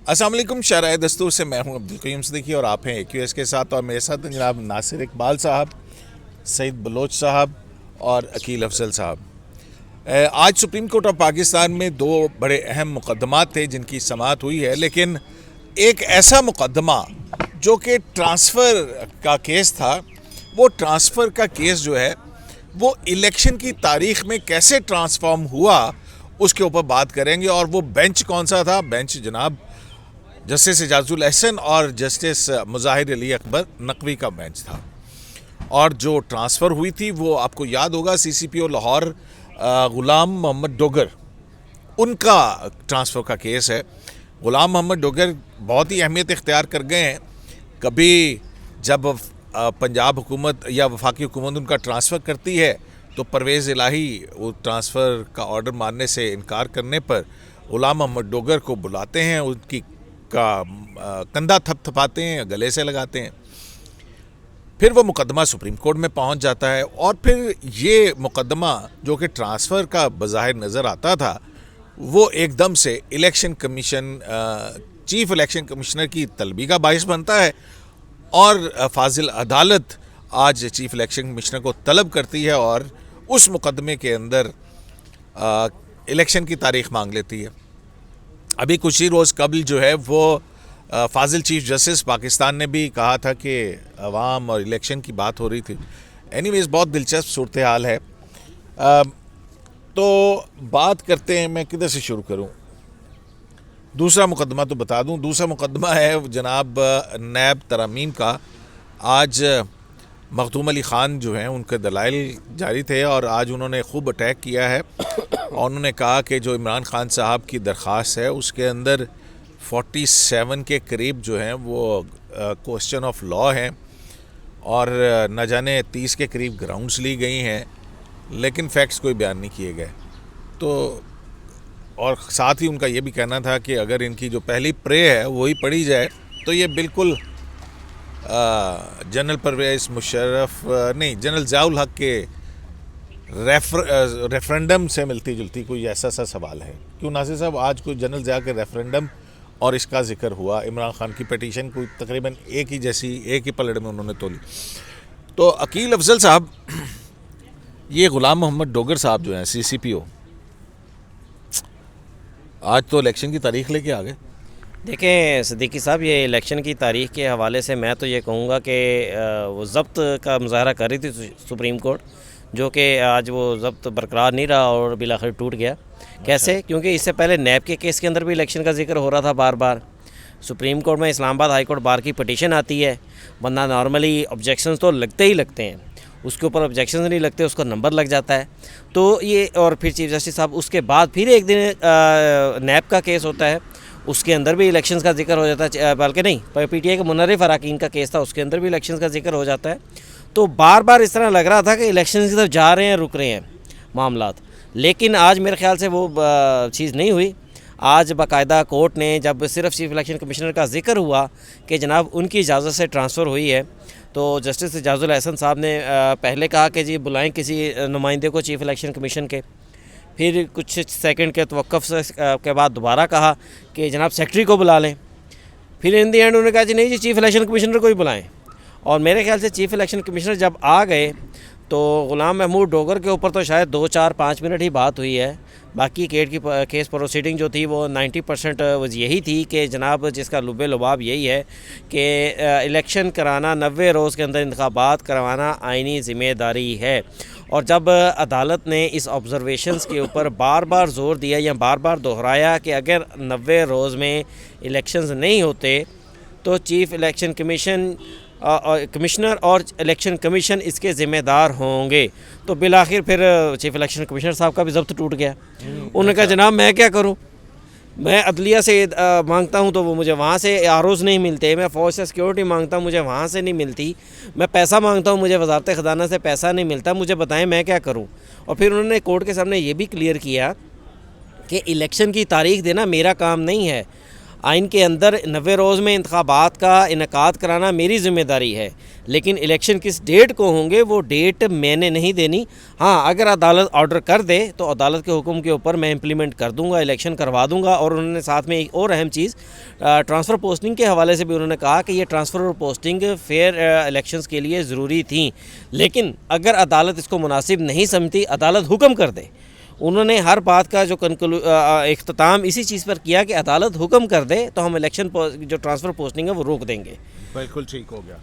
अस्सलाम वालेकुम। शराय दस्तूर से मैं हूं अब्दुल कयूम सिद्दीकी और आप हैं AQS के साथ। और मेरे साथ जनाब नासिर इकबाल साहब, सईद बलोच साहब और अकील अफजल साहब। आज सुप्रीम कोर्ट ऑफ पाकिस्तान में दो बड़े अहम मुकदमात थे जिनकी समाअत हुई है, लेकिन एक ऐसा मुकदमा जो कि ट्रांसफ़र का केस था, वो ट्रांसफ़र का केस जो है वो इलेक्शन की तारीख़ में कैसे ट्रांसफॉर्म हुआ उसके ऊपर बात करेंगे। और वो बेंच कौन सा था? बेंच जनाब जस्टिस एजाजुल एहसन और जस्टिस मुजाहिर अली अकबर नकवी का बेंच था। और जो ट्रांसफ़र हुई थी वो आपको याद होगा CCPO लाहौर ग़ुलाम मोहम्मद डोगर, उनका ट्रांसफ़र का केस है। ग़ुलाम मोहम्मद डोगर बहुत ही अहमियत इख्तियार कर गए हैं। कभी जब पंजाब हुकूमत या वफाकी हुकूमत उनका ट्रांसफ़र करती है तो परवेज़ इलाही वो ट्रांसफ़र का ऑर्डर मानने से इनकार करने पर ग़ुलाम मोहम्मद डोगर को बुलाते हैं, उनकी कंधा थपथपाते हैं, गले से लगाते हैं। फिर वो मुकदमा सुप्रीम कोर्ट में पहुंच जाता है और फिर ये मुकदमा जो कि ट्रांसफ़र का बज़ाहिर नज़र आता था वो एकदम से election commission, chief election commissioner की तलबी का बाइस बनता है। और फाजिल अदालत आज चीफ इलेक्शन कमिश्नर को तलब करती है और उस मुकदमे के अंदर इलेक्शन की तारीख़ मांग लेती है। अभी कुछ ही रोज़ कबल जो है वो फाजिल चीफ जस्टिस पाकिस्तान ने भी कहा था कि अवाम और इलेक्शन की बात हो रही थी। एनीवेज़ बहुत दिलचस्प सूरत हाल है। तो बात करते हैं, मैं किधर से शुरू करूं? दूसरा मुकदमा तो बता दूं। दूसरा मुकदमा है जनाब नैब तरमीम का। आज मखदूम अली ख़ान जो हैं उनके दलाइल जारी थे और आज उन्होंने खूब अटैक किया है और उन्होंने कहा कि जो इमरान ख़ान साहब की दरख्वास्त है उसके अंदर 47 के करीब जो हैं वो क्वेश्चन ऑफ लॉ हैं और न जाने 30 के करीब ग्राउंड्स ली गई हैं, लेकिन फैक्ट्स कोई बयान नहीं किए गए। तो और साथ ही उनका ये भी कहना था कि अगर इनकी जो पहली प्रे है वही पढ़ी जाए तो ये बिल्कुल जनरल परवेज़ मुशर्रफ नहीं, जनरल ज़ियाउल हक के रेफरेंडम से मिलती जुलती कोई ऐसा सा सवाल है। क्यों नासिर साहब, आज कोई जनरल ज़िया के रेफरेंडम और इसका जिक्र हुआ, इमरान ख़ान की पिटीशन कोई तकरीबन एक ही पलड़ में उन्होंने तोली। तो अकील अफजल साहब, ये ग़ुलाम मोहम्मद डोगर साहब जो हैं CCPO, आज तो इलेक्शन की तारीख़ लेके आ गए। देखें सिद्दीकी साहब, ये इलेक्शन की तारीख़ के हवाले से मैं तो ये कहूँगा कि वो ज़ब्त का मुज़ाहरा कर रही थी सुप्रीम कोर्ट, जो कि आज वो ज़ब्त बरकरार नहीं रहा और बिलाखिर टूट गया। कैसे? क्योंकि इससे पहले नैब के केस के अंदर भी इलेक्शन का जिक्र हो रहा था बार बार। सुप्रीम कोर्ट में इस्लामाबाद हाई कोर्ट बार की पटिशन आती है, बंदा नॉर्मली ऑब्जेक्शंस तो लगते ही लगते हैं, उसके ऊपर ऑब्जेक्शन नहीं लगते, उसका नंबर लग जाता है। तो ये, और फिर चीफ जस्टिस साहब उसके बाद फिर एक दिन नैब का केस होता है, उसके अंदर भी इलेक्शंस का जिक्र हो जाता है। बल्कि नहीं, PTI के मुनर्रिफ अराकीन का केस था, उसके अंदर भी इलेक्शंस का जिक्र हो जाता है। तो बार बार इस तरह लग रहा था कि इलेक्शन की तरफ जा रहे हैं, रुक रहे हैं मामलात। लेकिन आज मेरे ख्याल से वो चीज़ नहीं हुई। आज बाकायदा कोर्ट ने जब सिर्फ चीफ इलेक्शन कमिश्नर का जिक्र हुआ कि जनाब उनकी इजाज़त से ट्रांसफ़र हुई है, तो जस्टिस एजाजुल एहसन साहब ने पहले कहा कि जी बुलाएं किसी नुमाइंदे को चीफ इलेक्शन कमीशन के, फिर कुछ सेकंड के तवक्कुफ़ के बाद दोबारा कहा कि जनाब सेक्रेटरी को बुला लें। फिर इन दी एंड उन्होंने कहा जी नहीं जी, चीफ इलेक्शन कमिश्नर को ही बुलाएं। और मेरे ख्याल से चीफ इलेक्शन कमिश्नर जब आ गए तो ग़ुलाम महमूद डोगर के ऊपर तो शायद 2-4-5 मिनट ही बात हुई है। बाकी केस प्रोसीडिंग जो थी वो 90% यही थी कि जनाब जिसका लुबे लुबाब यही है कि इलेक्शन कराना, 90 रोज़ के अंदर इंतखाबात करवाना आइनी ज़िम्मेदारी है। और जब अदालत ने इस ऑब्ज़र्वेशंस के ऊपर बार बार ज़ोर दिया या बार बार दोहराया कि अगर 90 रोज़ में इलेक्शंस नहीं होते तो चीफ़ इलेक्शन कमिश्नर और इलेक्शन कमीशन इसके ज़िम्मेदार होंगे, तो बिलाखिर फिर चीफ इलेक्शन कमिश्नर साहब का भी ज़ब्त टूट गया। उन्होंने कहा जनाब मैं क्या करूं, मैं अदलिया से मांगता हूं तो वो मुझे वहाँ से आरोज़ नहीं मिलते, मैं फ़ौज से सिक्योरिटी मांगता हूं मुझे वहाँ से नहीं मिलती, मैं पैसा मांगता हूं मुझे वजारत ख़जाना से पैसा नहीं मिलता, मुझे बताएं मैं क्या करूं। और फिर उन्होंने कोर्ट के सामने ये भी क्लियर किया कि इलेक्शन की तारीख़ देना मेरा काम नहीं है। आइन के अंदर 90 रोज़ में इंतखाबात का इनकाद कराना मेरी ज़िम्मेदारी है, लेकिन इलेक्शन किस डेट को होंगे वो डेट मैंने नहीं देनी। हाँ, अगर अदालत ऑर्डर कर दे तो अदालत के हुक्म के ऊपर मैं इम्प्लीमेंट कर दूंगा, इलेक्शन करवा दूंगा। और उन्होंने साथ में एक और अहम चीज़ ट्रांसफ़र पोस्टिंग के हवाले से भी उन्होंने कहा कि ये ट्रांसफ़र और पोस्टिंग फेयर इलेक्शंस के लिए ज़रूरी थी, लेकिन अगर अदालत इसको मुनासिब नहीं समझती, अदालत हुक्म कर दे। उन्होंने हर बात का जो इख्तिताम इसी चीज़ पर किया कि अदालत हुक्म कर दे तो हम इलेक्शन जो ट्रांसफ़र पोस्टिंग है वो रोक देंगे। बिल्कुल ठीक हो गया,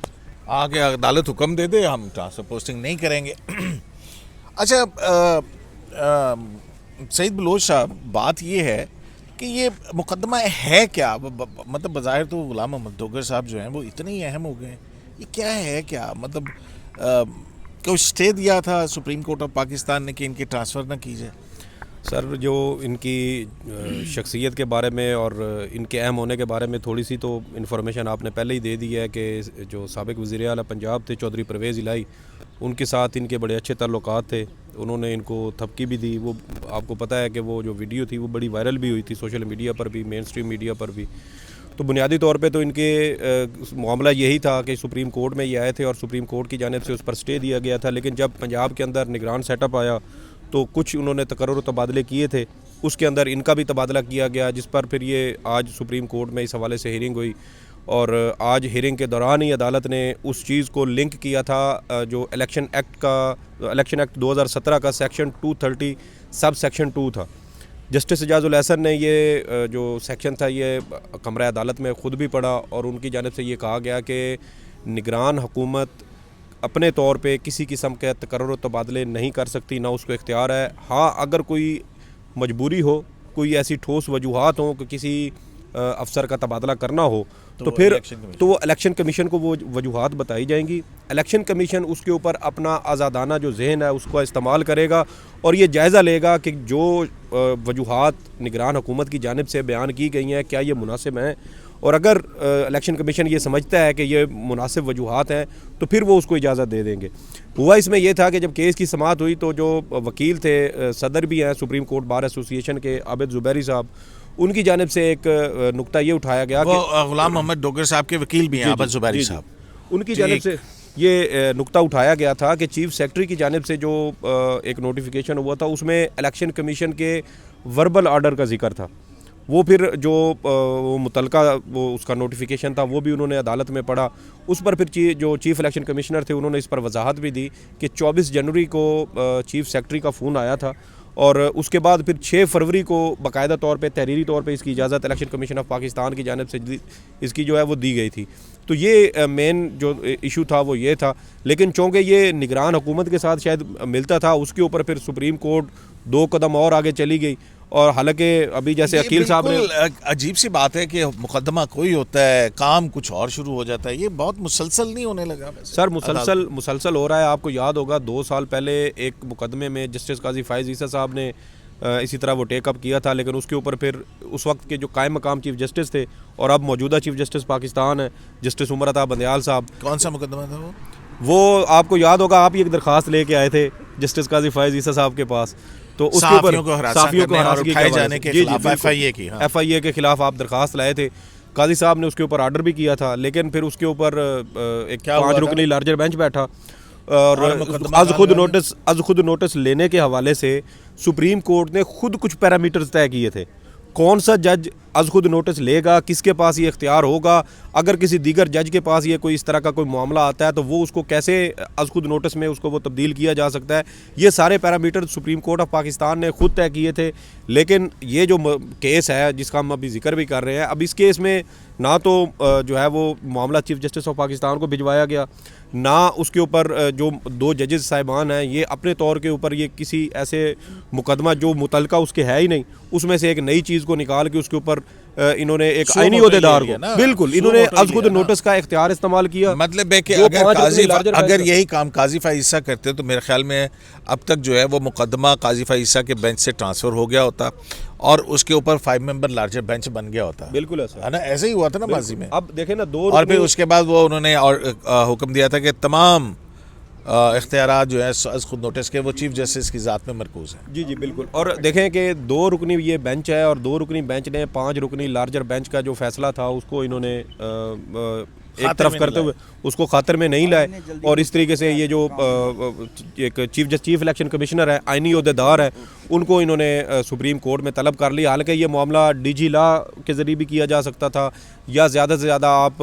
आगे अदालत हुक्म दे दे, हम ट्रांसफ़र पोस्टिंग नहीं करेंगे। अच्छा सईद बलोच साहब, बात ये है कि ये मुकदमा है क्या? मतलब बज़ाहिर तो गुलाम मोहम्मद डोगर साहब जो हैं वो इतने ही अहम हो गए, ये क्या है क्या? मतलब कोई स्टे दिया था सुप्रीम कोर्ट ऑफ पाकिस्तान ने कि इनकी ट्रांसफ़र ना की जाए? सर, जो इनकी शख्सियत के बारे में और इनके अहम होने के बारे में थोड़ी सी तो इन्फॉर्मेशन आपने पहले ही दे दी है कि जो साबिक़ वज़ीर आला पंजाब थे चौधरी परवेज़ इलाही, उनके साथ इनके बड़े अच्छे ताल्लुकात थे। उन्होंने इनको थपकी भी दी। वो आपको पता है कि वो जो वीडियो थी वो बड़ी वायरल भी हुई थी सोशल मीडिया पर भी, मेन स्ट्रीम मीडिया पर भी। तो बुनियादी तौर पे तो इनके मामला यही था कि सुप्रीम कोर्ट में ये आए थे और सुप्रीम कोर्ट की जानिब से उस पर स्टे दिया गया था। लेकिन जब पंजाब के अंदर निगरान सेटअप आया तो कुछ उन्होंने तकर्रुर तबादले किए थे, उसके अंदर इनका भी तबादला किया गया, जिस पर फिर ये आज सुप्रीम कोर्ट में इस हवाले से हियरिंग हुई। और आज हियरिंग के दौरान ही अदालत ने उस चीज़ को लिंक किया था जो इलेक्शन एक्ट 2017 का सेक्शन 230 सब सेक्शन 2 था। जस्टिस एजाजुल एहसन ने ये जो सेक्शन था ये कमरा अदालत में ख़ुद भी पढ़ा और उनकी जानिब से ये कहा गया कि निगरान हुकूमत अपने तौर पे किसी किस्म के तकर्रुर तबादले नहीं कर सकती, ना उसको इख्तियार है। हाँ, अगर कोई मजबूरी हो, कोई ऐसी ठोस वजूहात हों कि किसी अफसर का तबादला करना हो तो फिर वो इलेक्शन कमीशन को वो वजूहात बताई जाएंगी। इलेक्शन कमीशन उसके ऊपर अपना आज़ादाना जो जहन है उसको इस्तेमाल करेगा और ये जायज़ा लेगा कि जो वजूहात निगरान हुकूमत की जानिब से बयान की गई हैं क्या ये मुनासिब हैं, और अगर इलेक्शन कमीशन ये समझता है कि ये मुनासिब वजूहात हैं तो फिर वो उसको इजाज़त दे देंगे। हुआ इसमें यह था कि जब केस की समाअत हुई तो जो वकील थे, सदर भी हैं सुप्रीम कोर्ट बार एसोसिएशन के, आबिद ज़ुबैरी साहब, उनकी जानिब से एक नुक्ता ये उठाया गया कि गुलाम मोहम्मद डोगर साहब के वकील भी हैं आबिद ज़ुबैरी साहब, उनकी जानिब से ये नुक्ता उठाया गया था कि चीफ सेक्रेटरी की जानिब से जो एक नोटिफिकेशन हुआ था उसमें इलेक्शन कमीशन के वर्बल आर्डर का जिक्र था। वो फिर जो मुतलका वो उसका नोटिफिकेशन था वो भी उन्होंने अदालत में पढ़ा। उस पर फिर जो चीफ़ इलेक्शन कमिश्नर थे उन्होंने इस पर वजाहत भी दी कि 24 जनवरी को चीफ सेक्रेटरी का फ़ोन आया था और उसके बाद फिर 6 फरवरी को बाकायदा तौर पे तहरीरी तौर पे इसकी इजाज़त इलेक्शन कमीशन ऑफ पाकिस्तान की जानिब से इसकी जो है वो दी गई थी। तो ये मेन जो इशू था वो ये था। लेकिन चूँकि ये निगरान हुकूमत के साथ शायद मिलता था, उसके ऊपर फिर सुप्रीम कोर्ट 2 कदम और आगे चली गई। और हालांकि अभी जैसे अकील साहब ने, अजीब सी बात है कि मुकदमा कोई होता है, काम कुछ और शुरू हो जाता है, ये बहुत मुसलसल नहीं होने लगा? सर मुसलसल हो रहा है। आपको याद होगा 2 साल पहले एक मुकदमे में जस्टिस काजी फ़ाइज़ ईसा साहब ने इसी तरह वो टेकअप किया था, लेकिन उसके ऊपर फिर उस वक्त के जो कायम मकाम चीफ जस्टिस थे और अब मौजूदा चीफ जस्टिस पाकिस्तान है जस्टिस उमर अता बंदयाल साहब। कौन सा मुकदमा था वो आपको याद होगा, आप ही एक दरख्वास्त लेके आए थे जस्टिस काजी फ़ाइज़ ईसा साहब के पास, तो उसके ऊपर साफियों को उठाए जाने के खिलाफ FIA के खिलाफ आप दरख्वास्त लाए थे। काजी साहब ने उसके ऊपर आर्डर भी किया था, लेकिन फिर उसके ऊपर एक 5 रुकनी लार्जर बेंच बैठा और आज खुद नोटिस लेने के हवाले से सुप्रीम कोर्ट ने खुद कुछ पैरामीटर्स तय किए थे। कौन सा जज आज खुद नोटिस लेगा, किसके पास ये इख्तियार होगा, अगर किसी दीगर जज के पास ये कोई इस तरह का कोई मामला आता है तो वो उसको कैसे आज खुद नोटिस में उसको वो तब्दील किया जा सकता है। ये सारे parameter supreme court of Pakistan ने खुद तय किए थे। लेकिन ये जो केस है जिसका हम अभी जिक्र भी कर रहे हैं, अब इस केस में ना तो जो है वो मामला चीफ जस्टिस ऑफ पाकिस्तान को भिजवाया गया, ना उसके ऊपर जो 2 जजेस साहिबान हैं ये अपने तौर के ऊपर ये किसी ऐसे मुकदमा जो मुतलका उसके है ही नहीं उसमें से एक नई चीज़ को निकाल के उसके ऊपर इन्होंने एक आईनी ओहदेदार को बिल्कुल इन्होंने आज खुद नोटिस का इख्तियार इस्तेमाल किया। मतलब है कि अगर यही काम काजी फ़ाइज़ ईसा करते तो मेरे ख्याल में अब तक जो है वो मुकदमा काजी फ़ाइज़ ईसा के बेंच से ट्रांसफ़र हो गया होता और उसके ऊपर 5 मेंबर लार्जर बेंच बन गया होता। बिल्कुल है ना, ऐसे ही हुआ था ना माजी में। अब देखें ना 2 और फिर उसके बाद वो उन्होंने और हुक्म दिया था कि तमाम इख्तियारात जो है अज़ खुद नोटिस के वो चीफ जस्टिस की ज़ात में मरकूज़ है। जी जी बिल्कुल। और देखें कि 2 रुकनी ये बेंच है और 2 रुकनी बेंच ने 5 रुकनी लार्जर बेंच का जो फैसला था उसको इन्होंने एक खातिर तरफ में करते नहीं हुए उसको खातिर में नहीं लाए, और इस तरीके से ये जो एक चीफ इलेक्शन कमिश्नर है, आइनी अहदेदार है, उनको इन्होंने सुप्रीम कोर्ट में तलब कर लिया। हालांकि ये मामला डीजी लॉ के ज़रिए भी किया जा सकता था, या ज़्यादा से ज़्यादा आप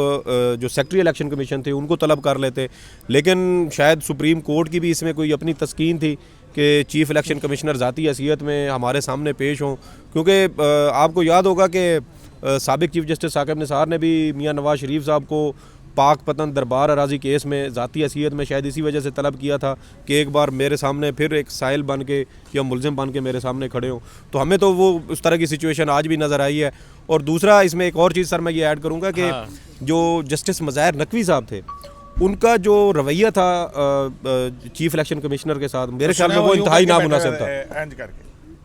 जो सेक्रेटरी इलेक्शन कमीशन थे उनको तलब कर लेते, लेकिन शायद सुप्रीम कोर्ट की भी इसमें कोई अपनी तस्कीन थी कि चीफ़ इलेक्शन कमिश्नर ज़ाती हैसियत में हमारे सामने पेश हों। क्योंकि आपको याद होगा कि साबिक चीफ जस्टिस साकिब निसार ने भी मियां नवाज शरीफ साहब को पाक पतन दरबार अराजी केस में ज़ाती हैसियत में शायद इसी वजह से तलब किया था कि एक बार मेरे सामने फिर एक साइल बन के या मुलजिम बन के मेरे सामने खड़े हों। तो हमें तो वो उस तरह की सिचुएशन आज भी नज़र आई है। और दूसरा इसमें एक और चीज़ सर मैं ये ऐड करूँगा कि जो जस्टिस मज़ाहिर नकवी साहब थे, उनका जो रवैया था चीफ इलेक्शन कमिश्नर के साथ, मेरे ख्याल में वो इंतहाई नामुनासिब था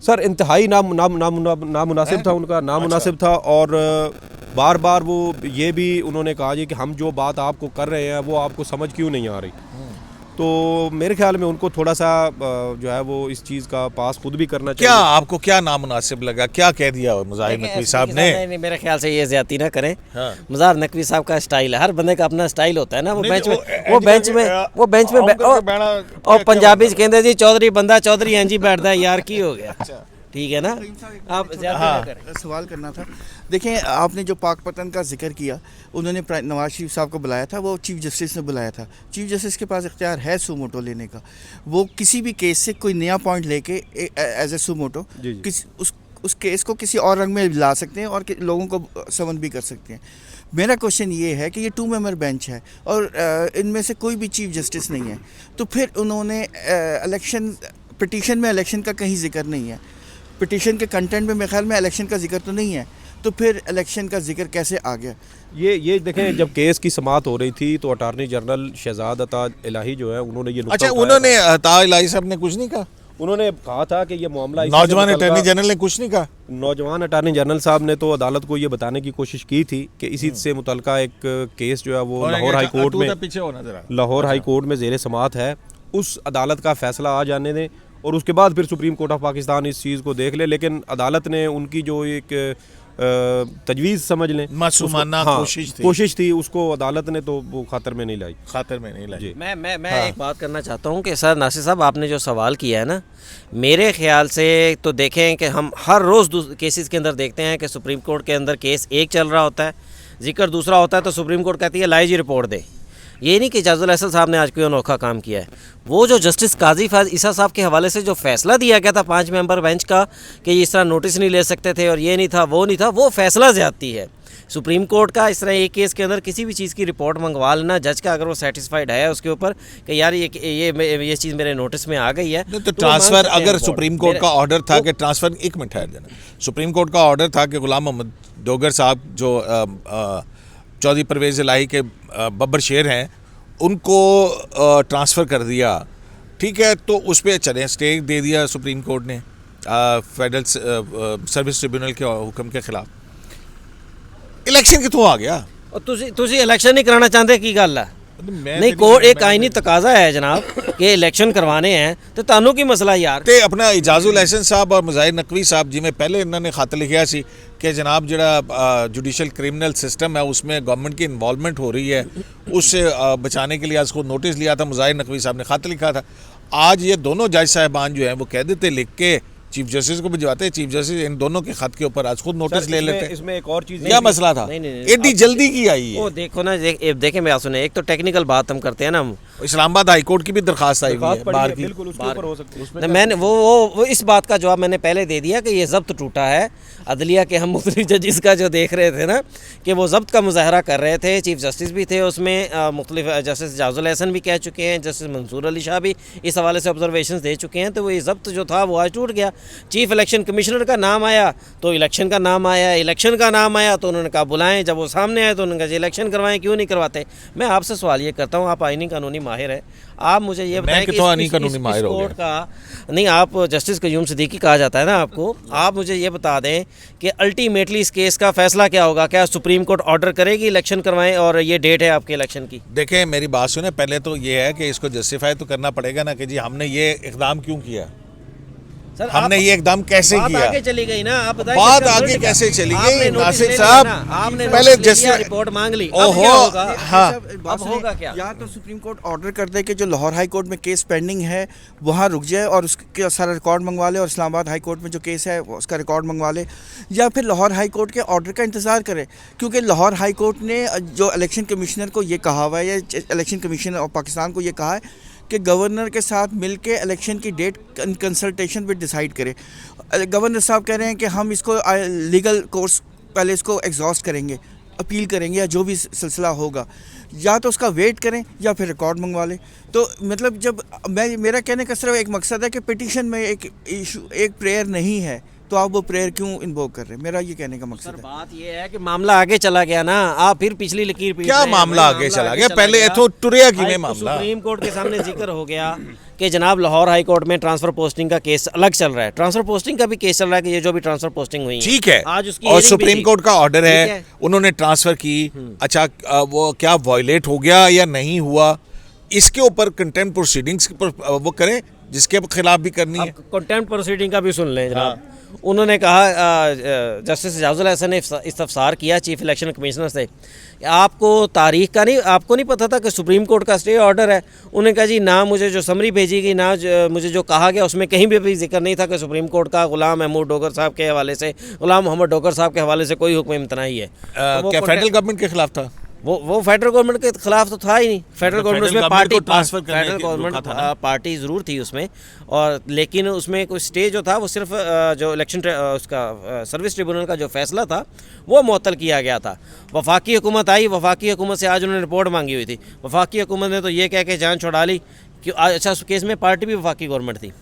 सर, इंतहाई नामुनासिब था, उनका नामुनासिब था। और बार बार वो ये भी उन्होंने कहा जी कि हम जो बात आपको कर रहे हैं वो आपको समझ क्यों नहीं आ रही। तो मेरे ख्याल में उनको थोड़ा सा जो है वो इस चीज़ का पास खुद भी करना चाहिए। क्या आपको क्या नामुनासिब लगा, क्या कह दिया मुज़ाहिर नकवी साहब ने? नहीं, मेरे ख्याल से ये ज्यादती ना करें। हाँ। मुज़ाहिर नकवी साहब का स्टाइल है, हर बंदे का अपना स्टाइल होता है ना। वो नहीं, बेंच में वो वो बेंच में और पंजाबी कहते जी चौधरी बंदा चौधरी इंजी बैठता है यार, की हो गया? ठीक है ना, आप ज्यादा ना करें। सवाल करना था। देखें, आपने जो पाक पतन का जिक्र किया, उन्होंने नवाज शरीफ साहब को बुलाया था, वो चीफ जस्टिस ने बुलाया था। चीफ जस्टिस के पास इख्तियार है सुमोटो लेने का। वो किसी भी केस से कोई नया पॉइंट लेके एज ए सुमोटो उस केस को किसी और रंग में ला सकते हैं और लोगों को समन भी कर सकते हैं। मेरा क्वेश्चन ये है कि ये 2 मेंबर बेंच है और इनमें से कोई भी चीफ जस्टिस नहीं है, तो फिर उन्होंने इलेक्शन पिटीशन में इलेक्शन का कहीं जिक्र नहीं है। पिटीशन के कंटेंट में मेरे ख्याल में इलेक्शन का जिक्र तो नहीं है, तो फिर इलेक्शन का जिक्र कैसे आ गया? ये देखें, जब केस की समाअत हो रही थी तो अटार्नी जनरल शहजाद अता इलाही जो है उन्होंने ये अच्छा, उन्होंने अता इलाही साहब ने कुछ नहीं कहा? उन्होंने कहा था कि ये मामला नौजवान अटॉर्नी जनरल ने कुछ नहीं कहा? नौजवान अटॉर्नी जनरल साहब ने तो अदालत को ये बताने की कोशिश की थी कि इसी से मुतल्लिका एक केस जो है वो लाहौर हाई कोर्ट में ज़ेर समाअत है, उस अदालत का फैसला आ जाने दें और उसके बाद फिर सुप्रीम कोर्ट ऑफ पाकिस्तान इस चीज़ को देख ले। लेकिन अदालत ने उनकी जो एक तजवीज़ समझ लें मासूमाना कोशिश थी, उसको अदालत ने तो वो खातर में नहीं लाई। मैं एक बात करना चाहता हूँ कि सर नासिर साहब, आपने जो सवाल किया है ना, मेरे ख्याल से तो देखें कि हम हर रोज़ केसेस के अंदर देखते हैं कि सुप्रीम कोर्ट के अंदर केस एक चल रहा होता है, जिक्र दूसरा होता है, तो सुप्रीम कोर्ट कहती है लाई जी रिपोर्ट दे। ये नहीं कि इजाज़ुल अहसन साहब ने आज कोई अनोखा काम किया है। वो जो जस्टिस काजी फैज़ ईसा साहब के हवाले से जो फैसला दिया गया था 5 मेंबर बेंच का कि इस तरह नोटिस नहीं ले सकते थे और ये नहीं था वो नहीं था, वो फैसला ज़्यादती है सुप्रीम कोर्ट का। इस तरह एक केस के अंदर किसी भी चीज़ की रिपोर्ट मंगवा लेना जज का, अगर वो सेटिस्फाइड है उसके ऊपर कि यार ये चीज़ मेरे नोटिस में आ गई है, तो ट्रांसफ़र, अगर सुप्रीम कोर्ट का ऑर्डर था कि ट्रांसफ़र, एक मिनट ठहर देना, सुप्रीम कोर्ट का ऑर्डर था कि गुलाम मोहम्मद डोगर साहब जो चौधरी परवेज़ इलाही के बब्बर शेर हैं उनको ट्रांसफ़र कर दिया, ठीक है, तो उस पर चले स्टे दे दिया सुप्रीम कोर्ट ने फेडरल सर्विस ट्रिब्यूनल के हुक्म के खिलाफ। इलेक्शन कितों आ गया? तुसी इलेक्शन नहीं कराना चाहते की गल है? नहीं, कोर्ट एक आईनी तकाजा है जनाब कि इलेक्शन करवाने हैं, तो तानू की मसला यार ते अपना इजाज़ुल अहसन साहब और मुज़ाहिर नकवी साहब जिमें पहले इन्होंने खत लिखा सी कि जनाब जरा जुडिशल क्रिमिनल सिस्टम है उसमें गवर्नमेंट की इन्वॉल्वमेंट हो रही है, उससे बचाने के लिए आज को नोटिस लिया था, मुज़ाहिर नकवी साहब ने खत लिखा था। आज ये दोनों जज साहबान जो हैं वो कह देते लिख के चीफ जस्टिस को भिजवाते, चीफ जस्टिस इन दोनों के खत के ऊपर आज खुद नोटिस ले लेते। इसमें एक और चीज़ क्या मसला था? एडी जल्दी की आई है? वो देखो ना, देखें मेरा सुने, एक तो टेक्निकल बात हम करते हैं ना, हम इस्लामाबाद हाई कोर्ट की भी दरखास्त आई हुई है बाहर की। बिल्कुल उसके ऊपर हो सकती है। मैंने वो इस बात का जवाब मैंने पहले दे दिया कि ये जब्त टूटा है अदलिया के। हम मुख्तलिफ जजिस का जो देख रहे थे ना कि वो जब्त का मुजाहरा कर रहे थे, चीफ जस्टिस भी थे उसमें, मुख्तलिफ जस्टिस इजाज़ुल अहसन भी कह चुके हैं, जस्टिस मंसूर अली शाह भी इस हवाले से ऑब्जर्वेशन दे चुके हैं, तो वो ये जब्त जो था वो आज टूट गया। चीफ इलेक्शन कमिश्नर का नाम आया तो इलेक्शन का नाम आया, इलेक्शन का नाम आया तो उन्होंने कहा बुलाएं, जब वो सामने आए तो उन्होंने कहा जी इलेक्शन करवाएं, क्यों नहीं करवाते। मैं आपसे सवाल ये करता हूँ, आप आईनी कानूनी माहिर हैं, आप मुझे ये बताएं कि इस कोर्ट का नहीं, आप जस्टिस क़य्यूम सिद्दीकी कहा जाता है ना आपको, आप मुझे ये बता दें कि अल्टीमेटली इस केस का फैसला क्या होगा, क्या सुप्रीम कोर्ट ऑर्डर करेगी इलेक्शन करवाएं, और ये डेट है आपके इलेक्शन की। देखें मेरी बात सुने, पहले तो ये है कि इसको जस्टिफाई तो करना पड़ेगा ना कि जी हमने ये इकदाम क्यों किया, सर हमने ये एकदम कैसे बात किया, आगे चली गई ना, आप बताइए बात इसका आगे रिजल्ट क्या? कैसे चली आपने गई नोटिस नासिर ले लिया साहब, ना, आपने पहले नोटिस ले जैसे लिया, रिपोर्ट मांग ली, अब ओहो, क्या होगा? हाँ अब होगा क्या? या तो सुप्रीम कोर्ट ऑर्डर कर दे कि जो लाहौर हाई कोर्ट में केस पेंडिंग है वहाँ रुक जाए और उसका सारा रिकॉर्ड मंगवा ले, और इस्लामाबाद हाई कोर्ट में जो केस है उसका रिकॉर्ड मंगवा ले, या फिर लाहौर हाई कोर्ट के ऑर्डर का इंतज़ार करे, क्योंकि लाहौर हाई कोर्ट ने जो इलेक्शन कमिश्नर को ये कहा हुआ है, या इलेक्शन कमीशन ऑफ पाकिस्तान को ये कहा है कि गवर्नर के साथ मिलके इलेक्शन की डेट कंसल्टेशन पे डिसाइड करे। गवर्नर साहब कह रहे हैं कि हम इसको लीगल कोर्स पहले इसको एग्जॉस्ट करेंगे, अपील करेंगे, या जो भी सिलसिला होगा, या तो उसका वेट करें या फिर रिकॉर्ड मंगवा लें। तो मतलब जब मेरा कहने का सिर्फ एक मकसद है कि पिटीशन में एक इशू, एक प्रेयर नहीं है, तो आप वो प्रेयर क्यों इन्वोक कर रहे हैं, मेरा ये कहने का मकसद है। बात ये है कि मामला आगे चला गया ना, आप फिर पिछली लकीर पीट क्या रहे हैं। मामला भाई, आगे चला गया, पहले तो टुरिया की में मामला सुप्रीम कोर्ट के सामने जिक्र हो गया कि जनाब लाहौर हाई कोर्ट में ट्रांसफर पोस्टिंग का केस अलग चल रहा है, ट्रांसफर पोस्टिंग का भी केस चल रहा है कि ये जो भी ट्रांसफर पोस्टिंग हुई ठीक है, आज उसकी और hearing भी सुप्रीम थी। कोर्ट का ऑर्डर ठीक है, है। उन्होंने ट्रांसफर की, अच्छा वो क्या वायलेट हो गया या नहीं हुआ, इसके ऊपर कंटेम्प्ट प्रोसीडिंग्स वो करें जिसके खिलाफ भी करनी है। अब कंटेम्प्ट प्रोसीडिंग का भी सुन लें जनाब। उन्होंने कहा जस्टिस एजाजुल हसन ने इस्तफसार किया चीफ इलेक्शन कमिश्नर से, आपको तारीख का नहीं, आपको नहीं पता था कि सुप्रीम कोर्ट का स्टे ऑर्डर है। उन्होंने कहा जी ना, मुझे जो समरी भेजी गई ना मुझे जो कहा गया उसमें कहीं भी जिक्र नहीं था कि सुप्रीम कोर्ट का गुलाम महमूद डोगर साहब के हवाले से, गुलाम मोहम्मद डोगर साहब के हवाले से कोई हुक्म इम्तनाई है। तो क्या फेडरल गवर्नमेंट के खिलाफ था? वो फेडरल गवर्नमेंट के खिलाफ तो था ही नहीं। फेडरल गवर्नमेंट उसमें पार्टी ट्रांसफर करने फेडरल गवर्नमेंट पार्टी ज़रूर थी उसमें, और लेकिन उसमें कोई स्टे जो था वो सिर्फ जो इलेक्शन उसका सर्विस ट्रिब्यूनल का जो फैसला था वो मुअत्तल किया गया था। वफाकी हुकूमत आई, वफाकी हुकूमत से आज उन्होंने रिपोर्ट मांगी हुई थी। वफाकी हुकूमत ने तो ये कह के जान छुड़ा ली कि अच्छा उस केस में पार्टी भी वफाकी गवर्नमेंट थी।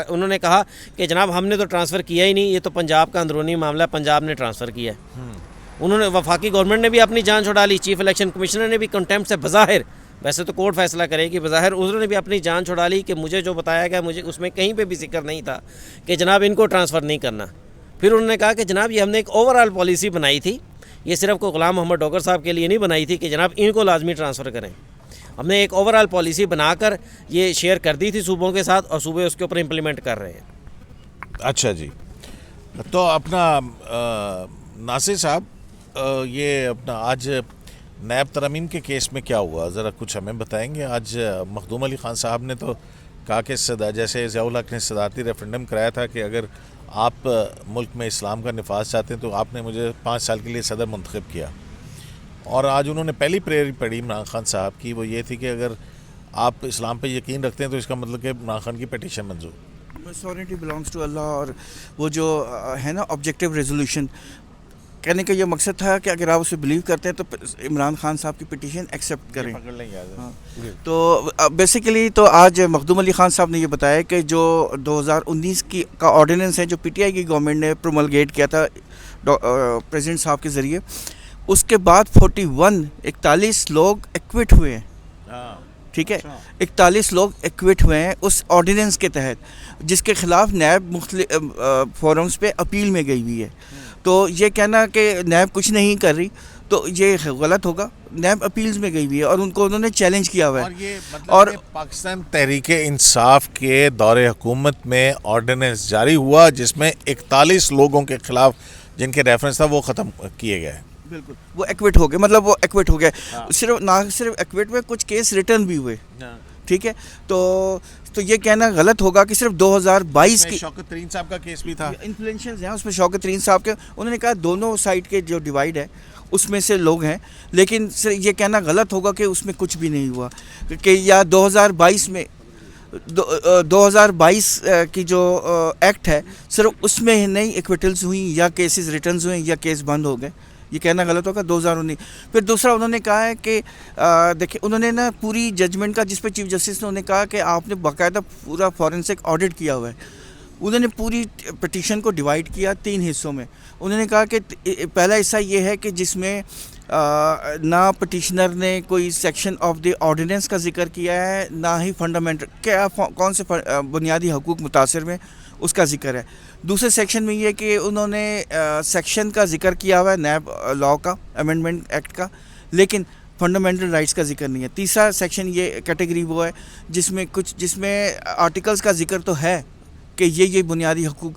उन्होंने कहा कि जनाब हमने तो ट्रांसफ़र किया ही नहीं, ये तो पंजाब का अंदरूनी मामला है, पंजाब ने ट्रांसफ़र किया है। उन्होंने वफाकी गवर्नमेंट ने भी अपनी जान छुड़ा ली, चीफ इलेक्शन कमिश्नर ने भी कंटेम्प्ट से बज़ाहिर, वैसे तो कोर्ट फैसला करेगी, बज़ाहिर उन्होंने भी अपनी जान छुड़ा ली कि मुझे जो बताया गया मुझे उसमें कहीं पे भी जिक्र नहीं था कि जनाब इनको ट्रांसफ़र नहीं करना। फिर उन्होंने कहा कि जनाब ये हमने एक ओवरऑल पॉलिसी बनाई थी, ये सिर्फ को गुलाम मोहम्मद डोगर साहब के लिए नहीं बनाई थी कि जनाब इनको लाजमी ट्रांसफ़र करें। हमने एक ओवरऑल पॉलिसी बनाकर ये शेयर कर दी थी सूबों के साथ, और सूबे उसके ऊपर इम्प्लीमेंट कर रहे हैं। अच्छा जी, तो अपना नासिर साहब, ये अपना आज नैब तरमीम के केस में क्या हुआ, ज़रा कुछ हमें बताएंगे। आज मखदूम अली ख़ान साहब ने तो कहा कि जैसे ज़ियाउल हक़ ने सदारती रेफरेंडम कराया था कि अगर आप मुल्क में इस्लाम का निफाज चाहते हैं तो आपने मुझे 5 साल के लिए सदर मुंतखब किया, और आज उन्होंने पहली प्रेयर पढ़ी इमरान खान साहब की, वो ये थी कि अगर आप इस्लाम पे यकीन रखते हैं तो इसका मतलब कि इमरान खान की पिटीशन मंजूर। सॉवरेनिटी बिलोंग्स टू अल्लाह, और वो जो है ना ऑब्जेक्टिव रेजोल्यूशन, कहने का ये मकसद था कि अगर आप उसे बिलीव करते हैं तो इमरान खान साहब की पिटीशन एक्सेप्ट करें। हाँ। तो बेसिकली तो आज मखदूम अली ख़ान साहब ने ये बताया कि जो 2019 की का ऑर्डिनेंस है जो पीटीआई की गवर्नमेंट ने प्रोमलगेट किया था प्रेसिडेंट साहब के ज़रिए, उसके बाद 41 लोग एक्विट हुए हैं। ठीक है, 41 लोग एक्विट हुए हैं उस ऑर्डिनेंस के तहत, जिसके ख़िलाफ़ नैब मुख्तलिफ फोरम्स पे अपील में गई हुई है। तो ये कहना कि नैब कुछ नहीं कर रही तो ये गलत होगा। नैब अपील्स में गई हुई है और उन्होंने चैलेंज किया हुआ है। और ये मतलब पाकिस्तान तहरीक इंसाफ के दौरे हुकूमत में ऑर्डिनेंस जारी हुआ जिसमें 41 लोगों के खिलाफ जिनके रेफरेंस था वो ख़त्म किए गए। बिल्कुल, वो एक्विट हो गए, मतलब वो एक्विट हो गए। सिर्फ ना सिर्फ एक्विट में कुछ केस रिटर्न भी हुए। ठीक है, तो ये कहना गलत होगा कि सिर्फ 2022 की शौकत तरीन साहब का केस भी था, इन्फ्लुएंशियल्स हैं उसमें शौकत तरीन साहब के, उन्होंने कहा दोनों साइड के जो डिवाइड है उसमें से लोग हैं, लेकिन ये कहना गलत होगा कि उसमें कुछ भी नहीं हुआ कि या 2022 में 2022 की जो एक्ट है सिर्फ उसमें नहीं एक्विटल्स हुई या केसेस रिटर्न्स हुए या केस बंद हो गए, ये कहना गलत होगा। 2019 फिर दूसरा उन्होंने कहा है कि देखिए उन्होंने ना पूरी जजमेंट का जिस पे चीफ जस्टिस ने उन्होंने कहा कि आपने बाकायदा पूरा फॉरेंसिक ऑडिट किया हुआ है, उन्होंने पूरी पिटीशन को डिवाइड किया 3 हिस्सों में। उन्होंने कहा कि पहला हिस्सा ये है कि जिसमें ना पिटिशनर ने कोई सेक्शन ऑफ द ऑर्डिनेंस का जिक्र किया है, ना ही फंडामेंटल कौन से बुनियादी हकूक़ मुतासर में उसका जिक्र है। दूसरे सेक्शन में ये कि उन्होंने सेक्शन का जिक्र किया हुआ है नैब लॉ का, अमेंडमेंट एक्ट का, लेकिन फंडामेंटल राइट्स का जिक्र नहीं है। तीसरा सेक्शन ये कैटेगरी वो है जिसमें आर्टिकल्स का जिक्र तो है कि ये बुनियादी हकूक़,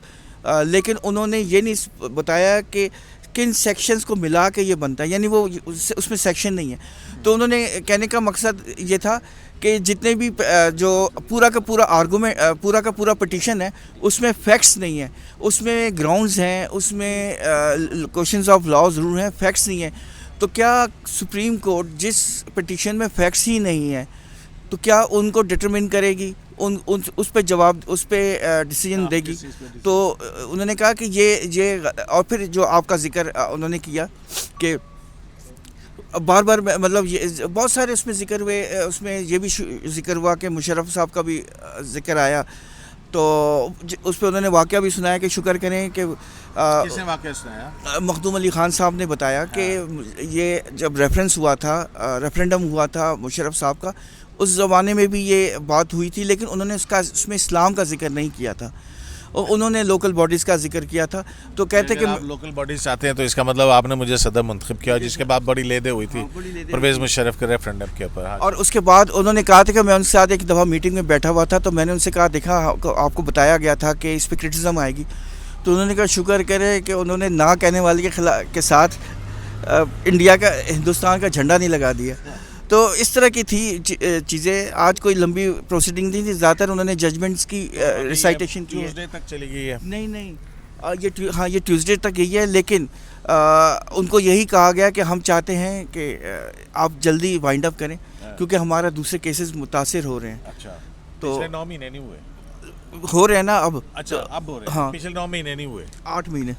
लेकिन उन्होंने ये नहीं बताया कि किन सेक्शंस को मिला के ये बनता है, यानी वो उसमें सेक्शन नहीं है। तो उन्होंने कहने का मकसद ये था कि जितने भी जो पूरा का पूरा आर्गूमेंट, पूरा का पूरा पिटीशन है, उसमें फैक्ट्स नहीं है, उसमें ग्राउंड्स हैं, उसमें क्वेश्चंस ऑफ लॉ ज़रूर हैं, फैक्ट्स नहीं है। तो क्या सुप्रीम कोर्ट जिस पिटीशन में फैक्ट्स ही नहीं है तो क्या उनको डिटरमिन करेगी, उस पे जवाब, उस पे डिसीजन देगी? तो उन्होंने कहा कि ये और फिर जो आपका जिक्र उन्होंने किया कि बार बार मतलब ये बहुत सारे उसमें जिक्र हुए, उसमें ये भी जिक्र हुआ कि मुशर्रफ साहब का भी जिक्र आया, तो उस पर उन्होंने वाक़या भी सुनाया कि शुक्र करें कि किसने वाक़या सुनाया? मखदूम अली ख़ान साहब ने बताया कि ये जब रेफरेंस हुआ था, रेफरेंडम हुआ था मुशर्रफ साहब का, उस ज़माने में भी ये बात हुई थी, लेकिन उन्होंने उसमें इस्लाम का जिक्र नहीं किया था, और उन्होंने लोकल बॉडीज़ का जिक्र किया था। तो कहते कि आप लोकल बॉडीज़ चाहते हैं तो इसका मतलब आपने मुझे सदर मुंतखब किया, जिसके बाद बड़ी लेदे हुई थी परवेज़ मुशर्रफ के रेफरेंडम के ऊपर। और उसके बाद उन्होंने कहा था कि मैं उनके साथ एक दफ़ा मीटिंग में बैठा हुआ था, तो मैंने उनसे कहा, देखा आपको बताया गया था कि इस पर क्रिटिसिज्म आएगी, तो उन्होंने कहा शुक्र करे कि उन्होंने ना कहने वाले के साथ इंडिया का, हिंदुस्तान का झंडा नहीं लगा दिया। तो इस तरह की थी चीज़ें। आज कोई लंबी प्रोसीडिंग नहीं थी, ज़्यादातर उन्होंने जजमेंट्स की रिसाइटेशन की है। ट्यूसडे तक चली गई है? नहीं, ये ट्यूसडे तक गई है, लेकिन उनको यही कहा गया कि हम चाहते हैं कि आप जल्दी वाइंड अप करें, क्योंकि हमारा दूसरे केसेस मुतासिर हो रहे हैं। अच्छा, तो पिछले 9 महीने नहीं हुए? हो रहे हैं ना अब। अच्छा, अब हो रहे हैं। हाँ, पिछले 9 महीने नहीं हुए? 8 महीने।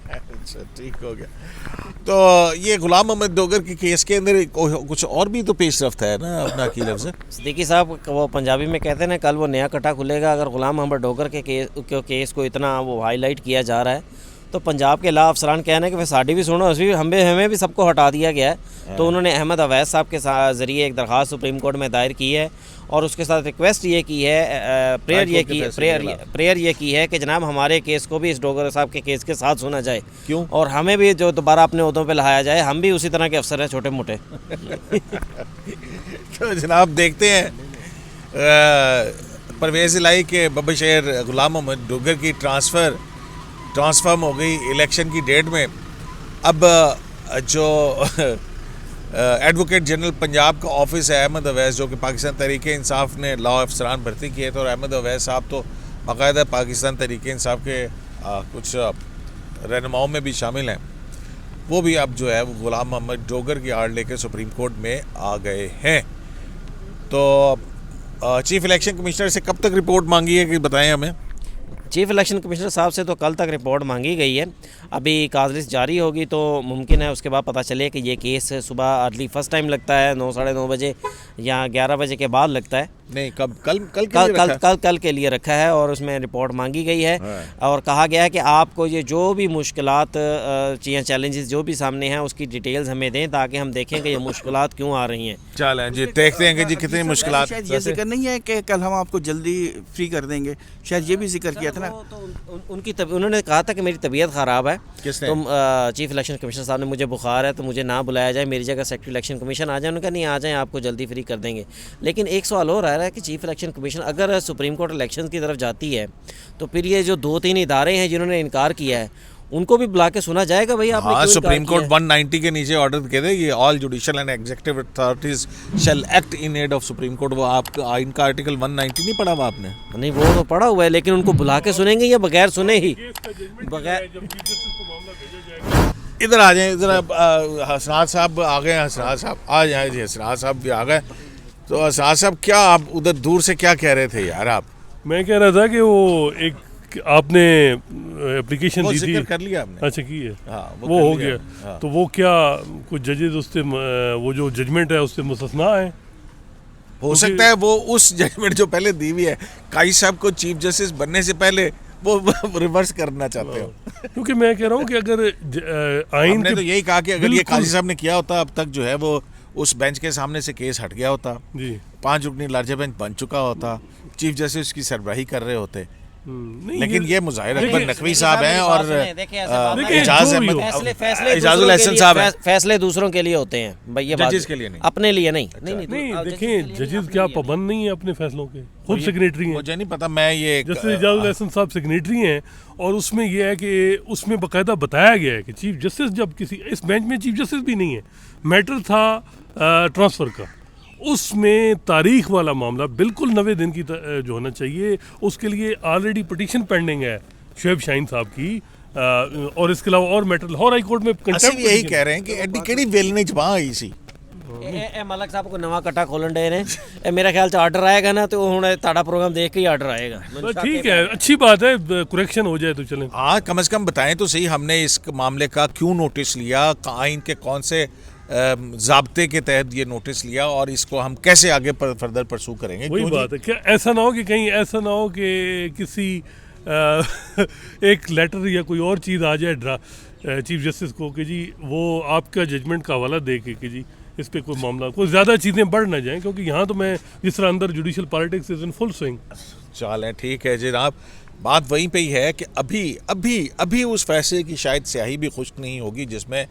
अच्छा, ठीक हो गया। तो ये गुलाम मोहम्मद डोगर के केस के अंदर कुछ और भी तो पेशरफ्त है ना अपना अकील अफजल? सिद्दीकी साहब वो पंजाबी में कहते हैं ना, कल वो नया कटा खुलेगा। अगर गुलाम मोहम्मद डोगर के केस को इतना वो हाईलाइट किया जा रहा है, तो पंजाब के ला अफसरान कहना है कि वह साड़ी भी सुनो, हमें भी सबको हटा दिया गया है। तो उन्होंने अहमद अवैस साहब के ज़रिए एक दरख्वास्त सुप्रीम कोर्ट में दायर की है, और उसके साथ रिक्वेस्ट ये की है, प्रेयर ये की है कि जनाब हमारे केस को भी इस डोगर साहब के केस के साथ सुना जाए। क्यों? और हमें भी जो दोबारा अपने ओहदों पे लाया जाए, हम भी उसी तरह के अफसर हैं, छोटे मोटे। तो जनाब देखते हैं, परवेज़ इलाही के बबशेर गुलाम मोहम्मद डोगर की ट्रांसफर्म हो गई इलेक्शन की डेट में। अब जो एडवोकेट जनरल पंजाब का ऑफिस है अहमद अवैस, जो कि पाकिस्तान तहरीक इंसाफ ने लॉ अफसरान भर्ती किए थे, और अहमद अवैस साहब तो बाकायदा पाकिस्तान तहरीक इंसाफ के कुछ रहनुमाओं में भी शामिल हैं, वो भी अब जो है वो गुलाम मोहम्मद डोगर की आड़ लेकर सुप्रीम कोर्ट में आ गए हैं। तो चीफ इलेक्शन कमिश्नर से कब तक रिपोर्ट मांगी है कि बताएं हमें? चीफ इलेक्शन कमिश्नर साहब से तो कल तक रिपोर्ट मांगी गई है। अभी काज लिस्ट जारी होगी तो मुमकिन है उसके बाद पता चले कि ये केस सुबह अर्ली फर्स्ट टाइम लगता है 9 साढ़े 9 बजे या 11 बजे के बाद लगता है। नहीं, कब? कल के लिए रखा है, और उसमें रिपोर्ट मांगी गई है, और कहा गया है कि आपको ये जो भी मुश्किलात चैलेंजेस जो भी सामने हैं उसकी डिटेल्स हमें दें, ताकि हम देखें कि ये मुश्किलात क्यों आ रही हैं। चलें जी, देखते हैं कि जी कितनी मुश्किलात। शायद ये जिक्र नहीं है कि कल हम आपको जल्दी फ्री कर देंगे, शायद ये भी जिक्र किया था ना। तो उन्होंने कहा था कि मेरी तबीयत ख़राब है, किसने? तो चीफ इलेक्शन कमिश्नर साहब ने, मुझे बुखार है तो मुझे ना बुलाया जाए, मेरी जगह सेक्रेटरी इलेक्शन कमीशन आ जाए। उन्होंने कहा नहीं, आ जाएं, आपको जल्दी फ्री कर देंगे। लेकिन एक सवाल और आ रहा है कि चीफ इलेक्शन कमीशन अगर सुप्रीम कोर्ट इलेक्शन की तरफ जाती है, तो फिर ये जो 2-3 इदारे हैं जिन्होंने इनकार किया है, उनको भी बुला के सुना जाएगा भाई आपने क्यों सुप्रीम कोर्ट 190 के नीचे ऑर्डर कह दे ये all judicial and executive authorities shall act in aid of supreme court. वो आपका इनका आर्टिकल 190 नहीं पढ़ा हुआ आपने? नहीं, वो तो पढ़ा हुआ है, लेकिन उनको बुला के सुनेंगे या बगैर सुने ही? बगैर। इधर आ जाएं, इधर हसनात साहब आ गए। हसनात साहब आ जाए जी, हसनात साहब भी आ गए। तो हसनात साहब, क्या आप उधर दूर से क्या कह रहे थे यार? आप? मैं कह रहा था कि वो एक आपने एप्लीकेशन दी थी, कर लिया आपने? अच्छा की है, हाँ, वो हो गया। हाँ। तो वो क्या कुछ जजेस उससे वो जो जजमेंट है उससे मुस्तस्ना है? हो सकता है वो उस जजमेंट जो पहले दी हुई है काजी साहब को चीफ जस्टिस बनने से पहले वो रिवर्स करना चाहते हो। क्योंकि मैं कह रहा हूँ कि अगर आइन हमने के तो यही कहा कि अगर ये बिल्कुल। काजी साहब ने किया होता अब तक जो है वो उस बेंच के सामने से केस हट गया होता, जी 5 रुकनी लार्जर बेंच बन चुका होता, चीफ जस्टिस की सरबराही कर रहे होते। नहीं, लेकिन ये मुजाहिर अकबर देखिए, नकवी साहब हैं और देखिए, ऐसे बात देखिए, एजाज जो भी अहमद हो। फैसले एजाजुल दूसरों एहसन के साहब लिए हैं। फैसले दूसरों के लिए होते हैं भाई, ये बात जजेस के लिए नहीं। अपने लिए नहीं। नहीं नहीं आप देखें जजेस के लिए जजेस नहीं, क्या अपने लिए पाबंद नहीं है अपने फैसलों के, खुद सेक्रेटरी हैं। मुझे नहीं पता, मैं ये जस्टिस एजाजुल एहसन साहब सेक्रेटरी हैं और उसमें यह है कि उसमें बाकायदा बताया गया है कि चीफ जस्टिस जब किसी इस बेंच में चीफ जस्टिस भी नहीं है, मैटर था ट्रांसफ़र का, उसमें तारीख वाला मामला बिल्कुल 90 दिन की जो होना चाहिए, उसके लिए ऑलरेडी पिटीशन पेंडिंग है शुएब शाहीन साहब की, और इसके अलावा और मैटर लाहौर हाई कोर्ट में ਅਸੀਂ कंटेम्प्ट ਵੀ यही कह रहे हैं कि एडी केड़ी बिल ने जमा आई सी। ਇਹ ਮਲਕ ਸਾਹਿਬ ਕੋ ਨਵਾਂ ਕੱਟਾ ਖੋਲਣ ਦੇ ਨੇ, ਇਹ ਮੇਰੇ ਖਿਆਲ ਚ ਆਰਡਰ ਆਏਗਾ ਨਾ ਤੇ ਹੁਣ ਤੁਹਾਡਾ ਪ੍ਰੋਗਰਾਮ ਦੇਖ ਕੇ ਹੀ ਆਰਡਰ ਆਏਗਾ। ठीक है, अच्छी बात है, करेक्शन हो जाए तो चलें। हाँ, कम से कम बताएं तो सही हमने इस मामले का क्यों नोटिस लिया, आइन के कौन से ज़ाब्ते के तहत ये नोटिस लिया और इसको हम कैसे आगे फर्दर परसू करेंगे। वही क्यों जी? बात है, क्या ऐसा ना हो कि कहीं ऐसा ना हो कि किसी एक लेटर या कोई और चीज़ आ जाए चीफ जस्टिस को कि जी वो आपका जजमेंट का हवाला दे के कि जी इस पे कोई मामला, कोई ज़्यादा चीज़ें बढ़ ना जाएं, क्योंकि यहाँ तो मैं जिस तरह अंदर judicial politics is in full swing. चलें ठीक है जनाब, बात वहीं पे ही है कि अभी अभी अभी उस फैसले की शायद स्याही भी खुश्क नहीं होगी जिसमें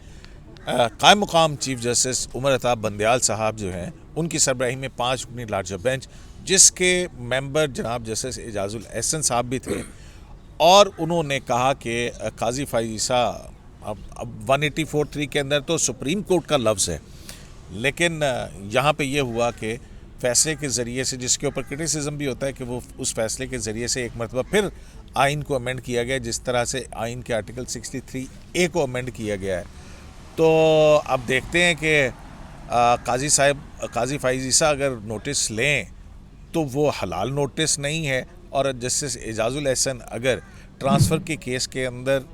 कायम मुकाम चीफ जस्टिस उमर अताब बंदयाल साहब जो हैं उनकी सरबराही में 5 रुकनी लार्जर बेंच, जिसके मेंबर जनाब जस्टिस एजाजुल एहसन साहब भी थे, और उन्होंने कहा कि काजी फाइज़ा अब 184(3) के अंदर तो सुप्रीम कोर्ट का लफ्ज़ है, लेकिन यहाँ पे ये हुआ कि फ़ैसले के ज़रिए से, जिसके ऊपर क्रिटिसिज्म भी होता है कि वो उस फैसले के ज़रिए से एक मरतबा फिर आइन को अमेंड किया गया, जिस तरह से आइन के आर्टिकल 63A को अमेंड किया गया है। तो अब देखते हैं कि काजी फाइज़ा अगर नोटिस लें तो वो हलाल नोटिस नहीं है, और जस्टिस एजाजुल एहसन अगर ट्रांसफ़र के केस के अंदर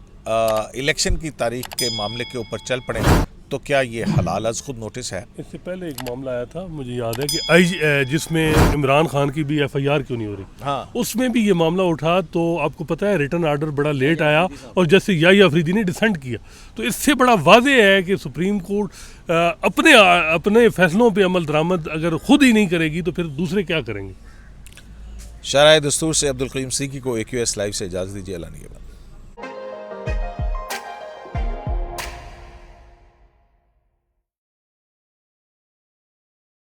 इलेक्शन की तारीख के मामले के ऊपर चल पड़े तो क्या ये हलाल अज खुद नोटिस है। इससे पहले एक मामला आया था, मुझे याद है कि जिसमें इमरान खान की भी FIR क्यों नहीं हो रही, हाँ, उसमें भी ये मामला उठा, तो आपको पता है रिटर्न आर्डर बड़ा लेट आया और जैसे याही अफरीदी ने डिसेंट किया, तो इससे बड़ा वाज़ेह है कि सुप्रीम कोर्ट अपने फैसलों पे अमल दरामद अगर खुद ही नहीं करेगी तो फिर दूसरे क्या करेंगे। शरह दस्तूर से अब्दुल करीम सिद्दीकी को AQS लाइव से इजाज़त दीजिए। अल्लाह निगहबान।